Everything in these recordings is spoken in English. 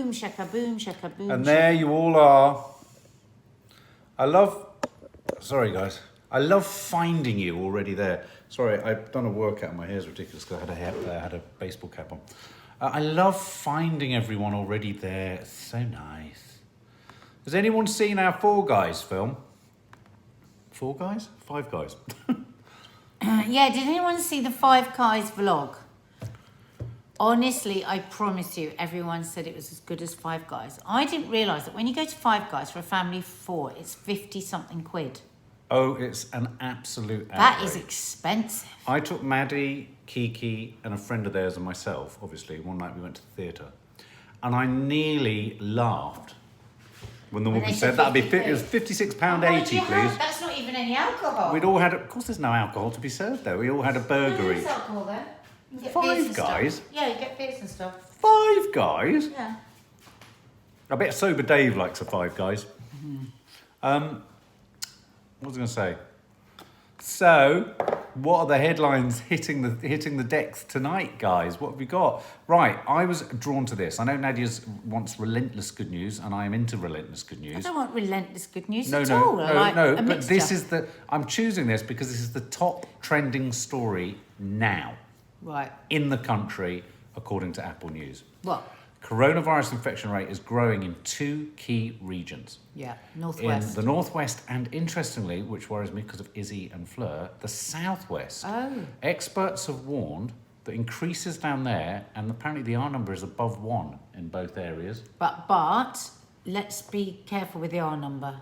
boom, shaka boom, shaka boom. And there you all are. Sorry guys, I love finding you already there. Sorry, I've done a workout and my hair's ridiculous because I had a baseball cap on. I love finding everyone already there. It's so nice. Has anyone seen our Four Guys film? Four Guys? Five Guys. Yeah, did anyone see the Five Guys vlog? Honestly, I promise you, everyone said it was as good as Five Guys. I didn't realise that when you go to Five Guys for a family of 4, it's 50-something quid. Oh, it's an absolute outrage. That is expensive. I took Maddie, Kiki, and a friend of theirs and myself, obviously. One night we went to the theatre. And I nearly laughed when the woman said, that'd be it was £56.80, please. That's not even any alcohol. We'd all had, of course there's no alcohol to be served there. We all had a burger each. There's alcohol there. Five Guys? Yeah, you get beers and stuff. Five Guys? Yeah. I bet Sober Dave likes a Five Guys. What was I going to say? So, what are the headlines hitting the decks tonight, guys? What have we got? Right, I was drawn to this. I know Nadia wants relentless good news, and I am into relentless good news. I don't want relentless good news at No, all. but this is I'm choosing this because this is the top trending story now. Right. In the country, according to Apple News. What? Coronavirus infection rate is growing in 2 key regions. Yeah, northwest. In the northwest and, interestingly, which worries me because of Izzy and Fleur, the southwest. Oh. Experts have warned that increases down there, and apparently the R number is above 1 in both areas. But let's be careful with the R number.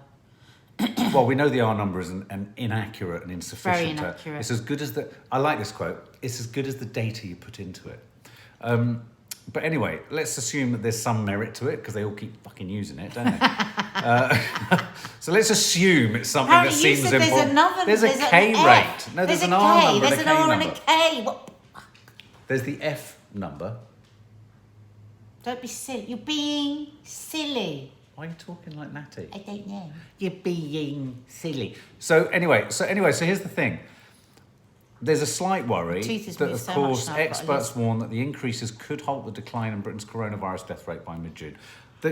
Well, we know the R number is an inaccurate and insufficient. Very inaccurate. It's as good as I like this quote. It's as good as the data you put into it. But anyway, let's assume that there's some merit to it because they all keep fucking using it, don't they? So let's assume it's something that seems important. There's a K rate. No, there's an R number. There's an R and a K. What? There's the F number. Don't be silly. You're being silly. Why are you talking like Natty? I don't know. You're being silly. So anyway, here's the thing. There's a slight worry that, of course, experts warn that the increases could halt the decline in Britain's coronavirus death rate by mid-June.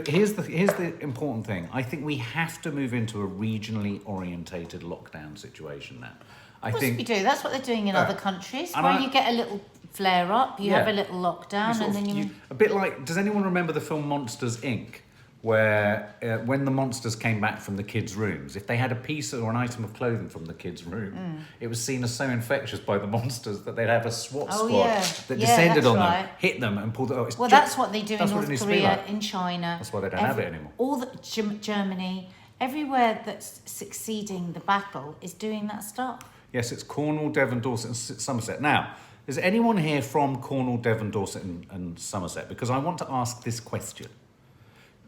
Here's the important thing. I think we have to move into a regionally orientated lockdown situation now. Of course we do. That's what they're doing in other countries, where you get a little flare up, you have a little lockdown, and then you... A bit like, does anyone remember the film Monsters, Inc.? Where when the monsters came back from the kids' rooms, if they had a piece or an item of clothing from the kids' room, it was seen as so infectious by the monsters that they'd have a SWAT squad that descended on them, hit them and pulled it out. Well, that's what they do in North Korea, in China. That's why they don't have it anymore. All Germany, everywhere that's succeeding the battle is doing that stuff. Yes, it's Cornwall, Devon, Dorset and Somerset. Now, is anyone here from Cornwall, Devon, Dorset and Somerset? Because I want to ask this question.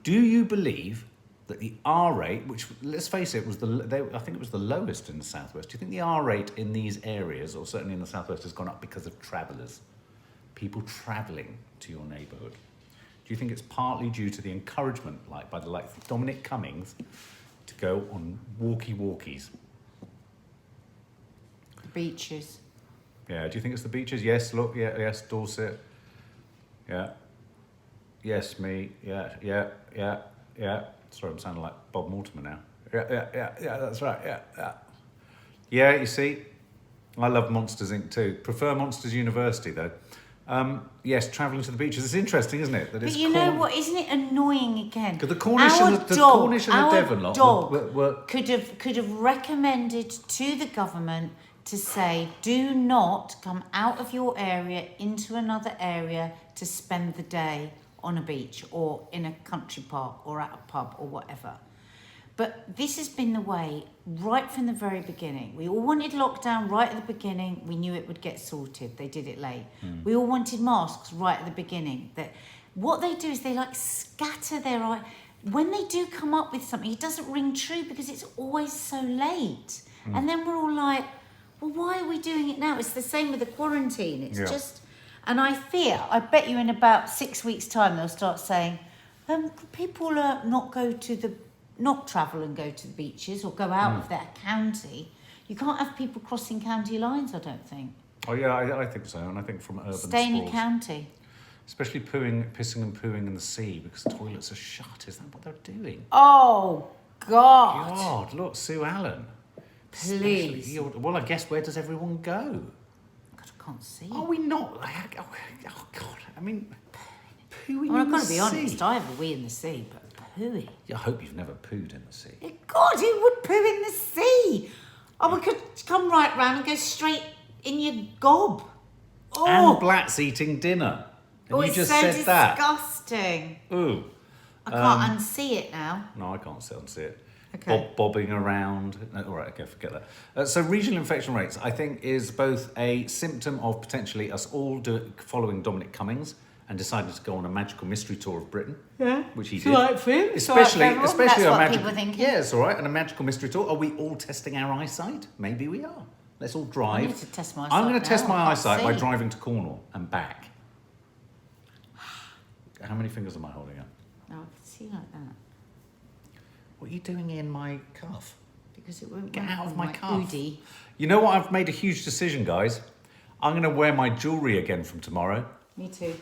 Do you believe that the R rate, which, let's face it, I think it was the lowest in the southwest. Do you think the R rate in these areas, or certainly in the southwest, has gone up because of travellers, people travelling to your neighbourhood? Do you think it's partly due to the encouragement, by the likes of Dominic Cummings, to go on walkies? The beaches. Yeah. Do you think it's the beaches? Yes. Look. Yeah. Yes. Dorset. Yeah. Yes, me. Yeah. Sorry, I'm sounding like Bob Mortimer now. Yeah, that's right. Yeah. Yeah, you see, I love Monsters Inc. too. Prefer Monsters University though. Yes, travelling to the beaches. It's interesting, isn't it? But you know what? Isn't it annoying again? Because the Cornish and the Devon lot could have recommended to the government to say, do not come out of your area into another area to spend the day on a beach or in a country park or at a pub or whatever. But this has been the way right from the very beginning. We all wanted lockdown right at the beginning. We knew it would get sorted. They did it late. We all wanted masks right at the beginning. What they do is they scatter their... When they do come up with something, it doesn't ring true because it's always so late. And then we're all like, well, why are we doing it now? It's the same with the quarantine. It's just... And I bet you in about 6 weeks' time, they'll start saying, people not travel and go to the beaches or go out of their county. You can't have people crossing county lines, I don't think. Oh, yeah, I think so. And I think from urban Stay in your sprawls. county. Especially pissing and pooing in the sea because toilets are shut. Is that what they're doing? Oh, God. God, look, Sue Allen. Please. Well, I guess where does everyone go? God, I can't see. Are we not? Oh, God. I mean, pooing Well, in I've the got to be sea. honest, I have a wee in the sea, but pooing. Yeah, I hope you've never pooed in the sea. God, who would poo in the sea? Oh, we could come right round and go straight in your gob. Oh, And Blat's eating dinner. And you it's just so said that. disgusting. Ooh. I can't unsee it now. No, I can't sit and see it. Okay. Bobbing around. No, all right, okay, forget that. So regional infection rates, I think, is both a symptom of potentially us all following Dominic Cummings and deciding to go on a magical mystery tour of Britain. Yeah. Which he It's did. all right for him. Especially That's a what magical. people are thinking. Yeah, it's all right. And a magical mystery tour. Are we all testing our eyesight? Maybe we are. Let's all drive. I need to test my I'm going eyesight to test now, my I can't eyesight by see. driving to Cornwall and back. How many fingers am I holding up? No, I can see like that. What are you doing in my cuff? Because it won't Get work out of on my cuff. Oodie. You know what? I've made a huge decision, guys. I'm going to wear my jewellery again from tomorrow. Me too.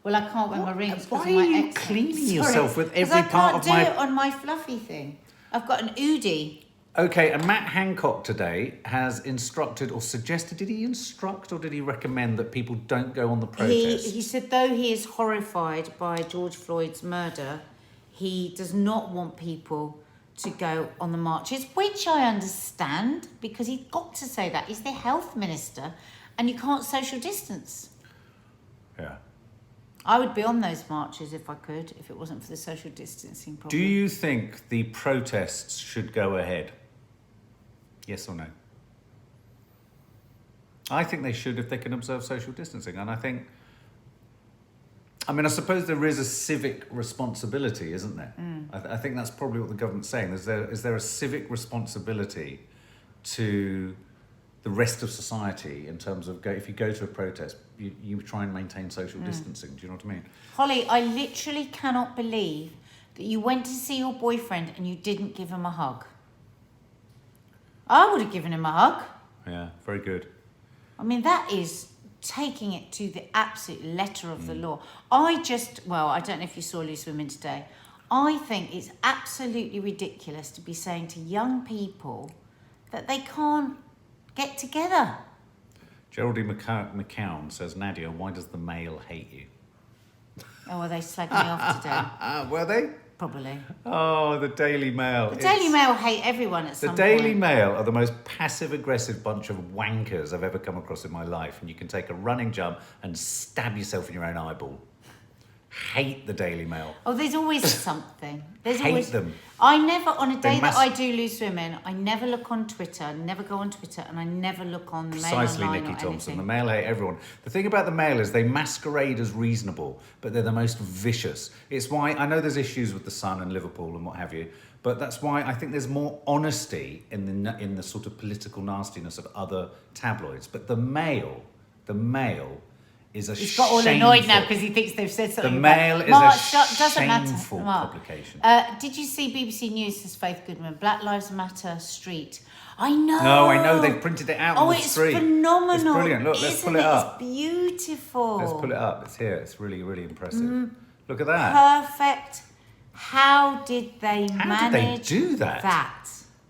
Well, I can't wear my rings because Why of my are you accent. cleaning Sorry. yourself with 'Cause every part of I my... can't do it on my fluffy thing. I've got an Oodie. Okay, and Matt Hancock today has instructed or suggested, did he instruct or did he recommend that people don't go on the protest? He said though he is horrified by George Floyd's murder, he does not want people to go on the marches, which I understand because he's got to say that. He's the health minister and you can't social distance. Yeah. I would be on those marches if I could, if it wasn't for the social distancing problem. Do you think the protests should go ahead? Yes or no? I think they should if they can observe social distancing. And I think, I mean, I suppose there is a civic responsibility, isn't there? I think that's probably what the government's saying. Is there a civic responsibility to the rest of society in terms of if you go to a protest, you try and maintain social distancing? Do you know what I mean? Holly, I literally cannot believe that you went to see your boyfriend and you didn't give him a hug. I would have given him a hug. Yeah, very good. I mean, that is taking it to the absolute letter of the law. I don't know if you saw Loose Women today. I think it's absolutely ridiculous to be saying to young people that they can't get together. Geraldine McCown says, Nadia, why does the Mail hate you? Oh, are they slagging me off today? Were they? Probably. Oh, the Daily Mail. The Daily Mail hate everyone at The some Daily point. Mail are the most passive-aggressive bunch of wankers I've ever come across in my life, and you can take a running jump and stab yourself in your own eyeball. Hate the Daily Mail. Oh, there's always something. There's Hate always them. I never, on a They day must- that I do Loose Women, I never look on Twitter, never go on Twitter, and I never look on the Mail Precisely, online Nikki or Thompson. anything. The Mail hate everyone. The thing about the Mail is they masquerade as reasonable, but they're the most vicious. It's why I know there's issues with the Sun and Liverpool and what have you, but that's why I think there's more honesty in the sort of political nastiness of other tabloids. But the Mail is a He's got all annoyed now shameful- because he thinks they've said something. The about- Mail is Mark, a doesn't matter. shameful Mark. publication. Did you see BBC News says Faith Goodman, Black Lives Matter Street? I know. No, I know they've printed it out on the it's street. phenomenal. It's brilliant. Look, let's pull it up. It's beautiful. Let's pull it up. It's here. It's really, really impressive. Look at that. Perfect. How did they How did they manage do that?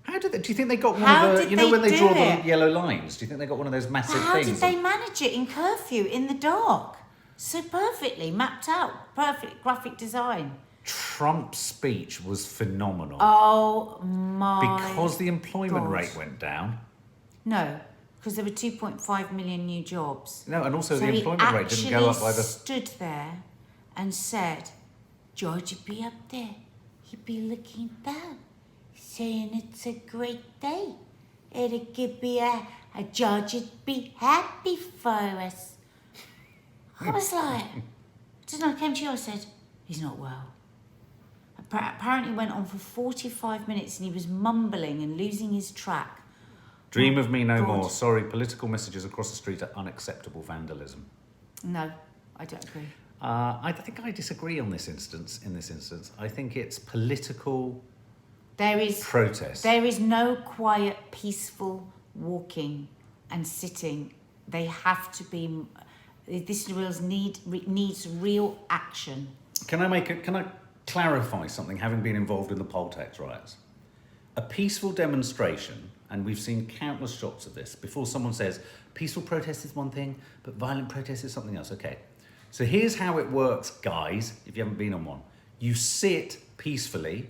How did they? Do you think they got one How of the? did You know they when they do draw it? the yellow lines? Do you think they got one of those massive How things? did they manage it in curfew in the dark? So perfectly mapped out. Perfect graphic design. Trump's speech was phenomenal Oh my. because the employment God. rate went down. No, because there were 2.5 million new jobs. No, and also So the he employment rate didn't go up by the. stood there and said, George would be up there. He'd be looking down, saying it's a great day. It could be a George would be happy for us. I was like, didn't I came to you? I said, he's not well. Apparently went on for 45 minutes and he was mumbling and losing his track. Dream of me no God. more. Sorry, political messages across the street are unacceptable vandalism. No, I don't agree. I think I disagree on this instance. In this instance, I think it's political protest. There is no quiet, peaceful walking and sitting. They have to be This needs real action. Can I clarify something, having been involved in the poll tax riots? A peaceful demonstration, and we've seen countless shots of this, before someone says, peaceful protest is one thing, but violent protest is something else. Okay, so here's how it works, guys, if you haven't been on one. You sit peacefully,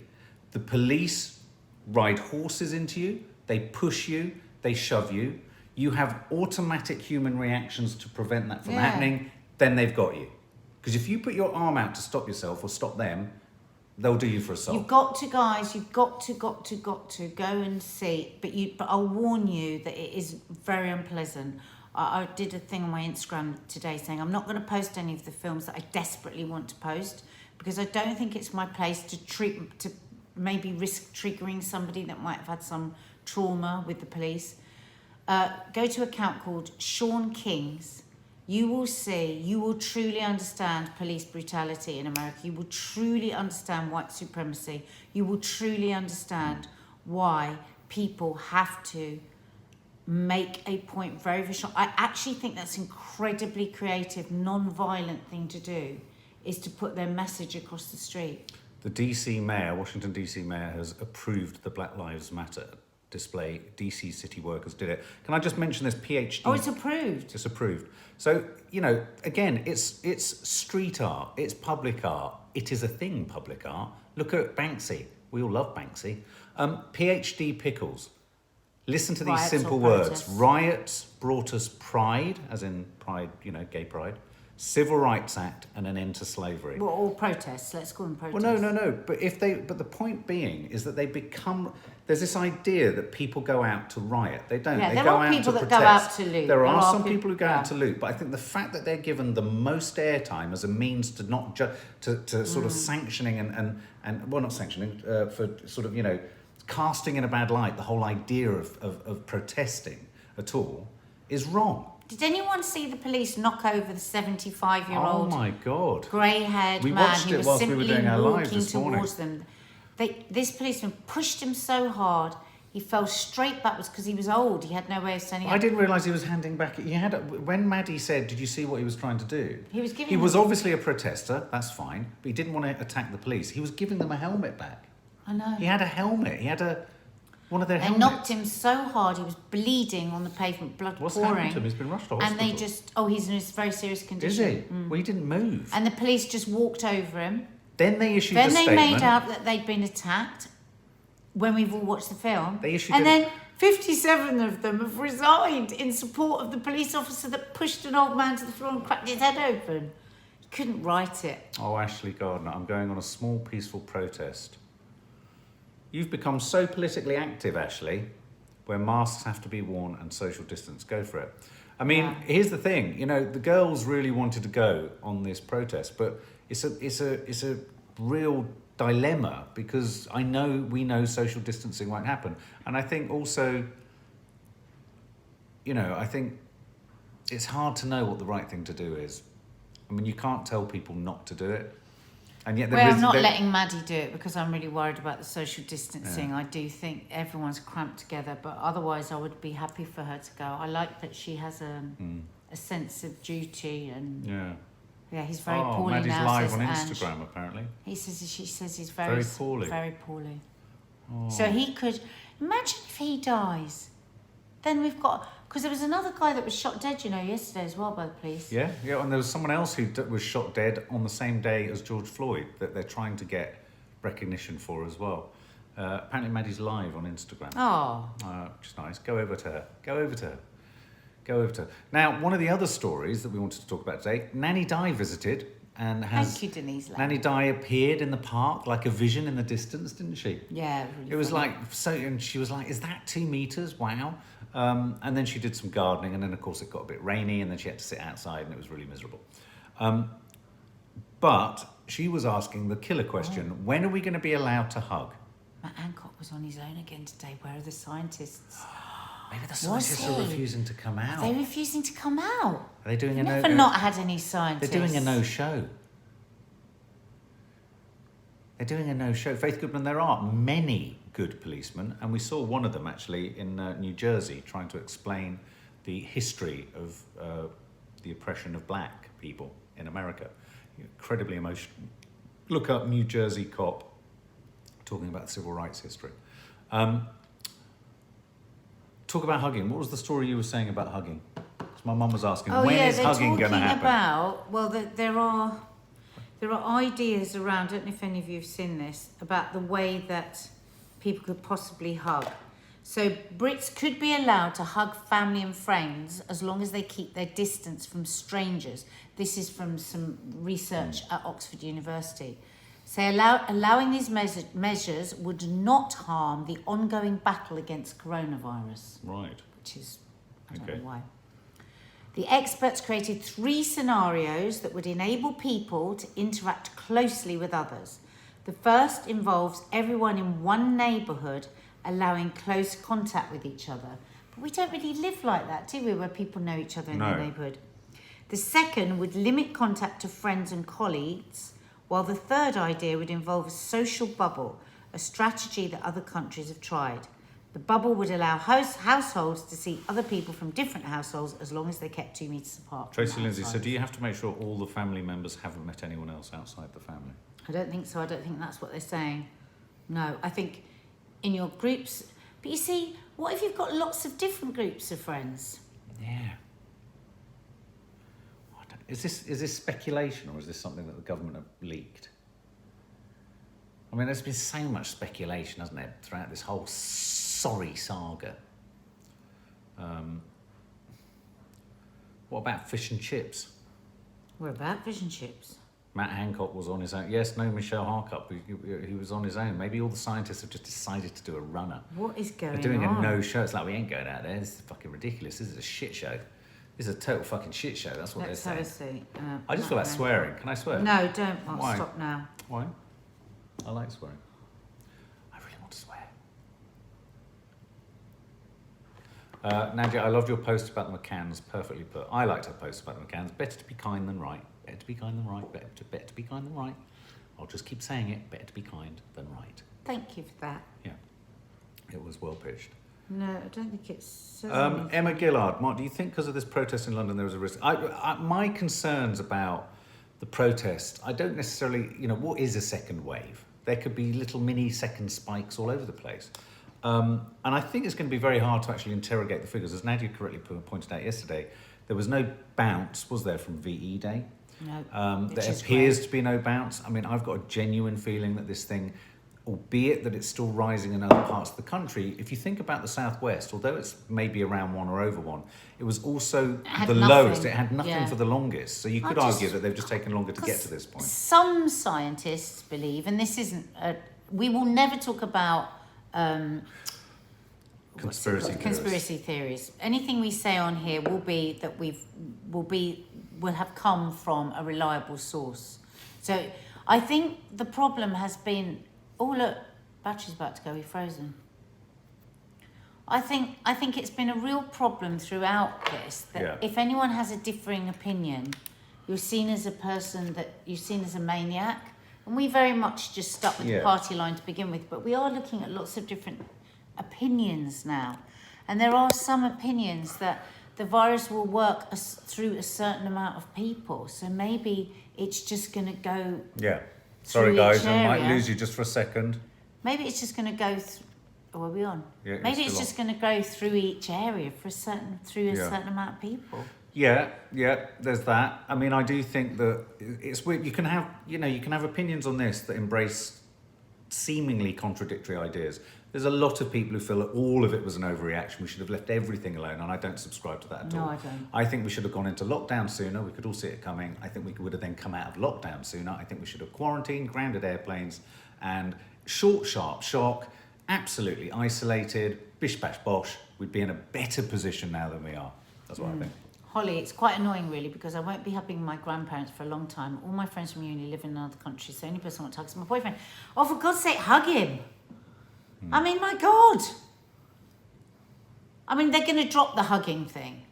the police ride horses into you, they push you, they shove you, you have automatic human reactions to prevent that from happening, then they've got you. Because if you put your arm out to stop yourself or stop them, they'll do you for assault. You've got to, guys, you've got to go and see. But I'll warn you that it is very unpleasant. I did a thing on my Instagram today saying I'm not going to post any of the films that I desperately want to post because I don't think it's my place to maybe risk triggering somebody that might have had some trauma with the police. Go to an account called Sean Kings. You will truly understand police brutality in America. You will truly understand white supremacy. You will truly understand why people have to make a point very, very short. I actually think that's incredibly creative, non-violent thing to do, is to put their message across the street. The DC mayor, Washington DC mayor, has approved the Black Lives Matter display. DC city workers did it. Can I just mention this PhD? Oh, it's approved. It's approved. So, again, it's street art, it's public art. It is a thing, public art. Look at Banksy. We all love Banksy. PhD Pickles. Listen to these Riots simple words. Riots brought us pride, as in pride, gay pride, Civil Rights Act, and an end to slavery. Well, or protests. Let's call them protests. Well, no. But the point being is that they become. There's this idea that people go out to riot. They don't. Yeah, they there go are out people to that protest. go out to loot. There are some people who go out to loot. But I think the fact that they're given the most airtime as a means to not to sort of sanctioning and well, not sanctioning for sort of casting in a bad light the whole idea of protesting at all is wrong. Did anyone see the police knock over the 75-year-old Oh my God! grey-haired We man watched who it was whilst we simply were doing our live walking this morning. towards them? This policeman pushed him so hard he fell straight backwards because he was old. He had no way of standing up. I didn't realise he was handing back. When Maddie said, "Did you see what he was trying to do?" He was obviously a protester. That's fine, but he didn't want to attack the police. He was giving them a helmet back. I know. He had a helmet. He had one of their They helmets. knocked him so hard he was bleeding on the pavement, blood What's pouring. happened to him? He's been rushed to hospital. And they he's in a very serious Is condition. he? Well, he didn't move. And the police just walked over him. Then they issued Then the they statement. made out that they'd been attacked when we've all watched the film. They issued and a- then 57 of them have resigned in support of the police officer that pushed an old man to the floor and cracked his head open. You couldn't write it. Oh, Ashley Gardner, I'm going on a small peaceful protest. You've become so politically active, Ashley, where masks have to be worn and social distance. Go for it. I mean, Here's the thing. The girls really wanted to go on this protest, but it's a real dilemma because we know social distancing won't happen, and I think also, I think it's hard to know what the right thing to do is. I mean, you can't tell people not to do it. And yet I'm not letting Maddie do it because I'm really worried about the social distancing. Yeah. I do think everyone's cramped together, but otherwise I would be happy for her to go. I like that she has a sense of duty and he's very poorly Maddie's now. live says on Ange. Instagram apparently. She says he's very poorly. Very poorly. Oh. So he could imagine if he dies. Then we've got, because there was another guy that was shot dead, yesterday as well by the police. Yeah, and there was someone else who was shot dead on the same day as George Floyd that they're trying to get recognition for as well. Apparently Maddie's live on Instagram. Oh. Which is nice. Go over to her. Now, one of the other stories that we wanted to talk about today, Nanny Di visited and has... Thank you, Denise. Nanny Di appeared in the park like a vision in the distance, didn't she? Yeah. Really It was funny. and she was like, is that 2 meters? Wow. And then she did some gardening, and then, of course, it got a bit rainy, and then she had to sit outside, and it was really miserable. But she was asking the killer question, when are we going to be allowed to hug? Matt Hancock was on his own again today. Where are the scientists? Maybe the scientists are refusing to come out. Are they refusing to come out? Are they doing We've a never not had any scientists. They're doing a no-show. They're doing a no-show. Faith Goodman, there are many good policemen, and we saw one of them actually in New Jersey trying to explain the history of the oppression of black people in America. Incredibly emotional. Look up New Jersey cop talking about civil rights history. Talk about hugging. What was the story you were saying about hugging? 'Cause my mum was asking, when is hugging going to happen? There are ideas around, I don't know if any of you have seen this, about the way that people could possibly hug. So Brits could be allowed to hug family and friends as long as they keep their distance from strangers. This is from some research at Oxford University. So allowing these measures would not harm the ongoing battle against coronavirus. Right. Which is, I don't know why. The experts created 3 scenarios that would enable people to interact closely with others. The first involves everyone in one neighbourhood allowing close contact with each other. But we don't really live like that, do we, where people know each other in their neighbourhood? The second would limit contact to friends and colleagues, while the third idea would involve a social bubble, a strategy that other countries have tried. The bubble would allow households to see other people from different households as long as they kept 2 metres apart. Tracy Lindsay, so do you have to make sure all the family members haven't met anyone else outside the family? I don't think so. I don't think that's what they're saying. No, I think in your groups... But you see, what if you've got lots of different groups of friends? Yeah. Is this speculation, or is this something that the government have leaked? I mean, there's been so much speculation, hasn't there, throughout this whole sorry saga. What about fish and chips? What about fish and chips? Matt Hancock was on his own. Yes, no, Michelle Harkup, he was on his own. Maybe all the scientists have just decided to do a runner. What is going on? They're doing a no-show. It's like, we ain't going out there. This is fucking ridiculous. This is a shit show. This is a total fucking shit show. That's what they're saying. Let's have a see. I just feel like swearing. Can I swear? No, don't. Mark. Why? Stop now. Why? I like swearing. I really want to swear. Nadia, I loved your post about the McCanns. Perfectly put. I liked her post about the McCanns. Better to be kind than right. Better to be kind than right. Better to be kind than right. I'll just keep saying it. Better to be kind than right. Thank you for that. Yeah. It was well pitched. No, I don't think it's... Emma Gillard, Mark, do you think because of this protest in London there was a risk? My concerns about the protest, I don't necessarily, what is a second wave? There could be little mini second spikes all over the place. And I think it's going to be very hard to actually interrogate the figures. As Nadia correctly pointed out yesterday, there was no bounce, was there, from VE Day? No. There appears to be no bounce. I mean, I've got a genuine feeling that this thing, albeit that it's still rising in other parts of the country, if you think about the southwest, although it's maybe around 1 or over 1, it was also the lowest. It had nothing for the longest. So you could argue that they've just taken longer to get to this point. Some scientists believe, and this isn't... we will never talk about... conspiracy theories. Anything we say on here will be that will have come from a reliable source. So I think the problem has been... Oh, look, battery's about to go, we're frozen. I think it's been a real problem throughout this, that if anyone has a differing opinion, you're seen as a person you're seen as a maniac. And we very much just stuck with the party line to begin with, but we are looking at lots of different opinions now. And there are some opinions that the virus will work through a certain amount of people. So maybe it's just going to go... Yeah. Sorry, guys, I might lose you just for a second. Maybe it's just going to go... are we on? Yeah, maybe it's just going to go through each area for a certain amount of people. Yeah, there's that. I mean, I do think that it's weird. You can have opinions on this that embrace seemingly contradictory ideas. There's a lot of people who feel that all of it was an overreaction. We should have left everything alone, and I don't subscribe to that at all. No, I don't. I think we should have gone into lockdown sooner. We could all see it coming. I think we would have then come out of lockdown sooner. I think we should have quarantined, grounded airplanes, and short, sharp shock, absolutely isolated, bish, bash, bosh. We'd be in a better position now than we are. That's what I think. Holly, it's quite annoying really, because I won't be hugging my grandparents for a long time. All my friends from uni live in another country, so the only person I want to hug is my boyfriend. Oh, for God's sake, hug him. I mean, my God. I mean, they're going to drop the hugging thing.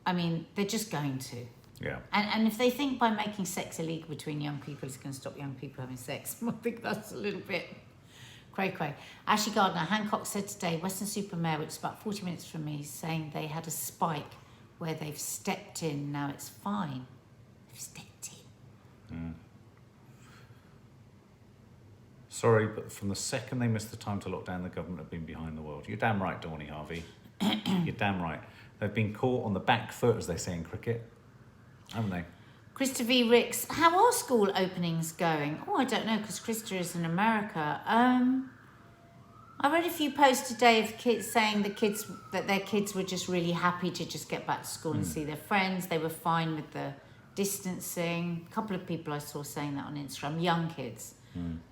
I mean, they're just going to. Yeah. And if they think by making sex illegal between young people it's going to stop young people having sex, I think that's a little bit cray-cray. Ashley Gardner, Hancock said today, Western-super-Mare, which is about 40 minutes from me, saying they had a spike where they've stepped in. Now it's fine. They've stepped in. Sorry, but from the second they missed the time to lock down, the government have been behind the world. You're damn right, Dawny Harvey. You're damn right. They've been caught on the back foot, as they say in cricket, haven't they? Krista V. Ricks, how are school openings going? Oh, I don't know, because Krista is in America. I read a few posts today of kids saying that their kids were just really happy to just get back to school and see their friends. They were fine with the distancing. A couple of people I saw saying that on Instagram, young kids.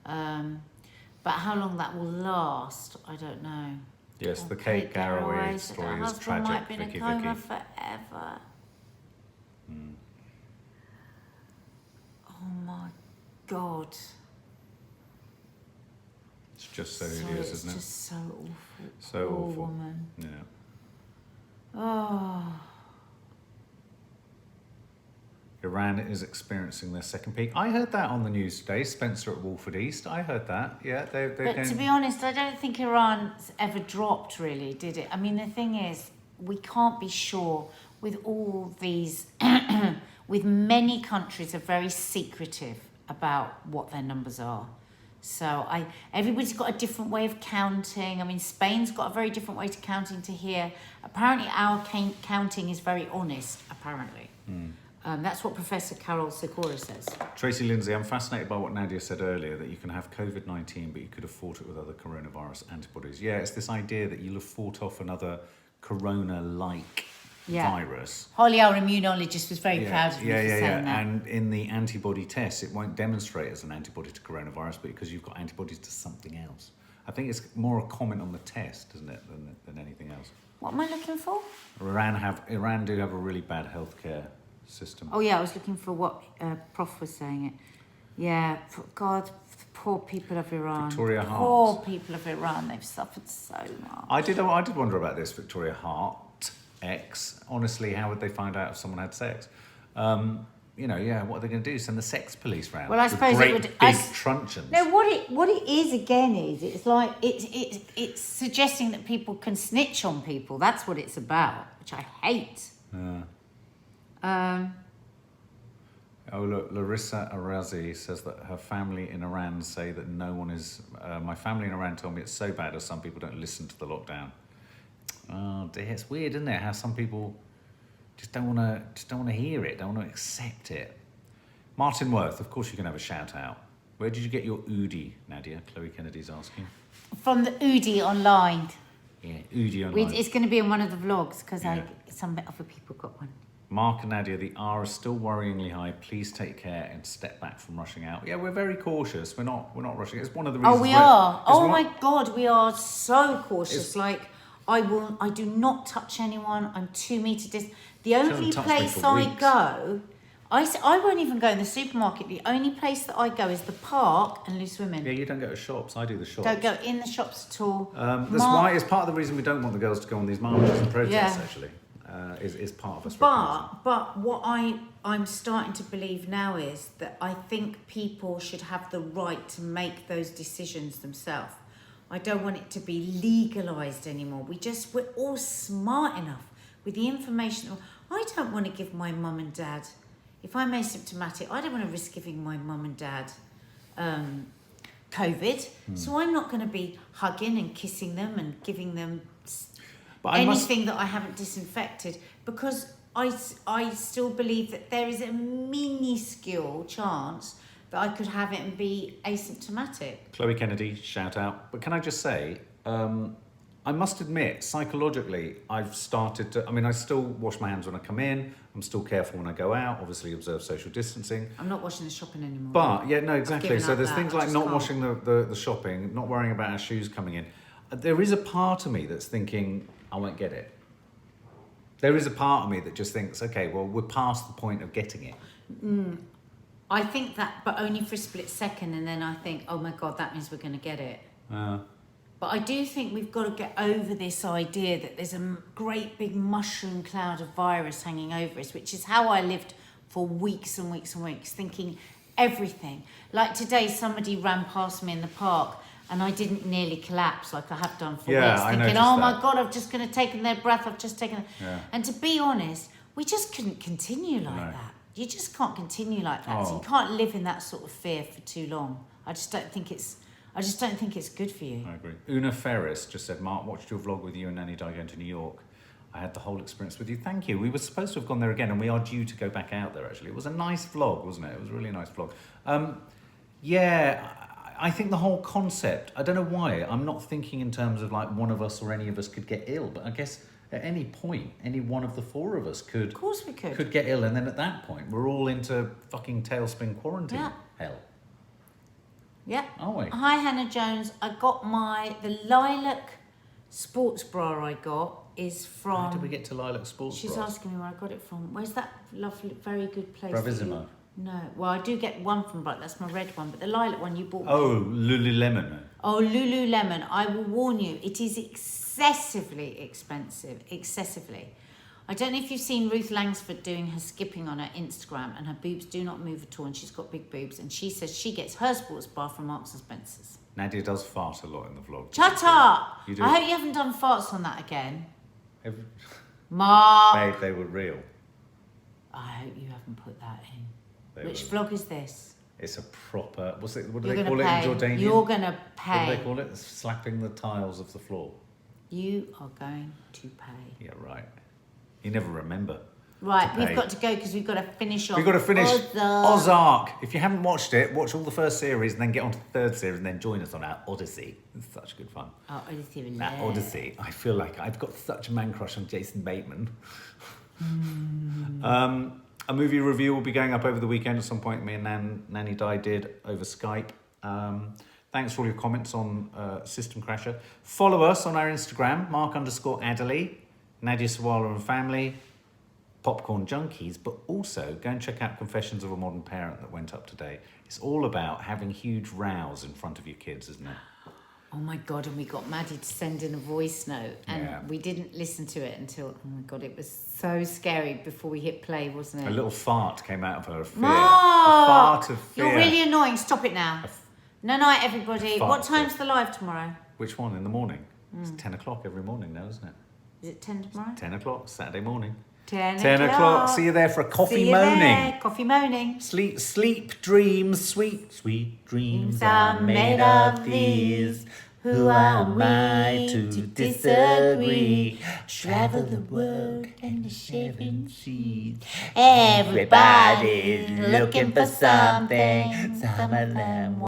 But how long that will last, I don't know. Yes, the Kate Garraway story is tragic. Might have been in a coma Vicky. forever. Oh my God. It's just so hideous, isn't it? It's just so awful. So Poor awful. woman. Yeah. Oh. Iran is experiencing their second peak. I heard that on the news today. Spencer at Walford East. I heard that. Yeah, they're But going... to be honest, I don't think Iran's ever dropped, really, did it? I mean, the thing is, we can't be sure with all these... with many countries are very secretive about what their numbers are. So everybody's got a different way of counting. I mean, Spain's got a very different way to counting to here. Apparently, our counting is very honest, apparently. That's what Professor Carol Sikora says. Tracy Lindsay, I'm fascinated by what Nadia said earlier, that you can have COVID-19, but you could have fought it with other coronavirus antibodies. Yeah, it's this idea that you'll have fought off another corona-like virus. Holly, our immunologist, was very proud of you for saying that. And in the antibody test, it won't demonstrate as an antibody to coronavirus, but because you've got antibodies to something else. I think it's more a comment on the test, isn't it, than anything else. What am I looking for? Iran do have a really bad healthcare system. Oh yeah, I was looking for what Prof was saying it. Yeah, God, the poor people of Iran. Victoria Hart. Poor people of Iran, they've suffered so much. I did wonder about this, Victoria Hart. Honestly, how would they find out if someone had sex? What are they going to do? Send the sex police round? Well, I suppose great it would. Big truncheons. No, what it is again is it's like it's suggesting that people can snitch on people. That's what it's about, which I hate. Oh look, Larissa Arazi says that her family in Iran say that no one is. My family in Iran told me it's so bad as some people don't listen to the lockdown. Oh dear, it's weird, isn't it? How some people just don't want to hear it, don't want to accept it. Martin Worth, of course you can have a shout out. Where did you get your Udi, Nadia? Chloe Kennedy's asking. From the Udi online. Yeah, Udi online. It's going to be in one of the vlogs because some other people got one. Mark and Nadia, the R is still worryingly high. Please take care and step back from rushing out. Yeah, we're very cautious. We're not rushing. It's one of the reasons. Oh, we are. Oh my God, we are so cautious. Like I do not touch anyone. I'm 2 metre distance. The only place I go, I won't even go in the supermarket. The only place that I go is the park and Loose Women. Yeah, you don't go to shops. I do the shops. Don't go in the shops at all. That's why it's part of the reason we don't want the girls to go on these marches and protests. Actually, is part of us. But what I'm starting to believe now is that I think people should have the right to make those decisions themselves. I don't want it to be legalised anymore. We're all smart enough with the information. I don't want to give my mum and dad, if I'm asymptomatic, I don't want to risk giving my mum and dad COVID. So I'm not going to be hugging and kissing them and giving them anything that I haven't disinfected, because I still believe that there is a minuscule chance that I could have it and be asymptomatic. Chloe Kennedy, shout out. But can I just say, I must admit, psychologically, I've started to... I still wash my hands when I come in. I'm still careful when I go out. Obviously, observe social distancing. I'm not washing the shopping anymore. But, yeah, no, exactly. So there's things like not washing the shopping, not worrying about our shoes coming in. There is a part of me that's thinking, I won't get it. There is a part of me that just thinks, okay, well, we're past the point of getting it. I think that, but only for a split second, and then I think, oh my God, that means we're going to get it. But I do think we've got to get over this idea that there's a great big mushroom cloud of virus hanging over us, which is how I lived for weeks and weeks and weeks, thinking everything. Like today, somebody ran past me in the park and I didn't nearly collapse like I have done for weeks, thinking, oh my God, I've just going to take their breath, I've just taken... And to be honest, We just couldn't continue like No. that. You just can't continue like that. So Oh. you can't live in that sort of fear for too long. I just don't think it's good for you. I agree. Una Ferris just said, Mark, watched your vlog with you and Nanny Di going to New York. I had the whole experience with you. Thank you. We were supposed to have gone there again, and we are due to go back out there, actually. It was a nice vlog, wasn't it? It was a really nice vlog. Yeah, I think the whole concept, I don't know why, I'm not thinking in terms of like one of us or any of us could get ill, but I guess at any point, any one of the four of us could... Of course we could. Could get ill, and then at that point, we're all into fucking tailspin quarantine hell. Yeah. Aren't we? Hi, Hannah Jones. I got the lilac sports bra I got is from... How did we get to Lilac Sports She's Bras? asking me where I got it from. Where's that lovely, very good place? Bravissimo. No. Well, I do get one from Bright. That's my red one. But the lilac one you bought... Oh, Lululemon. Oh, Lululemon. I will warn you, it is excessively expensive. Excessively. I don't know if you've seen Ruth Langsford doing her skipping on her Instagram, and her boobs do not move at all, and she's got big boobs, and she says she gets her sports bra from Marks and Spencer's. Nadia does fart a lot in the vlog. Shut up! You do. I hope you haven't done farts on that again. Every... Mark! Babe, they were real. I hope you haven't put that in. They Which were... vlog is this? It's a proper... What do You're they gonna call pay. it in Jordanian? You're going to What pay. do they call it? Slapping the tiles of the floor. You are going to pay. Yeah, right. You never remember. Right, to we've pay. got to go because we've got to finish off. We've got to finish Ozark. Ozark. If you haven't watched it, watch all the first series and then get on to the third series and then join us on our Odyssey. It's such good fun. Oh, Odyssey. That Odyssey, I feel like I've got such a man crush on Jason Bateman. A movie review will be going up over the weekend at some point. Me and Nanny Di did over Skype. Thanks for all your comments on System Crasher. Follow us on our Instagram, Mark_Adderley, Nadia Sawalha and Family, Popcorn Junkies, but also go and check out Confessions of a Modern Parent that went up today. It's all about having huge rows in front of your kids, isn't it? Oh my God, and we got Maddie to send in a voice note, and Yeah. we didn't listen to it until, oh my God, it was so scary before we hit play, wasn't it? A little fart came out of her of fear. Mark! A fart of fear. You're really annoying. Stop it now. No night, everybody. fart What of time's fear. the live tomorrow? Which one? In the morning? It's 10 o'clock every morning now, isn't it? Is it 10 tomorrow? 10 o'clock, Saturday morning. 10 10 o'clock. See you there for a coffee See you moaning. there. Coffee moaning. Sleep dreams, sweet dreams are made of these. Who am I to disagree? Travel the world and the seven seas. Everybody's looking for something. Some of them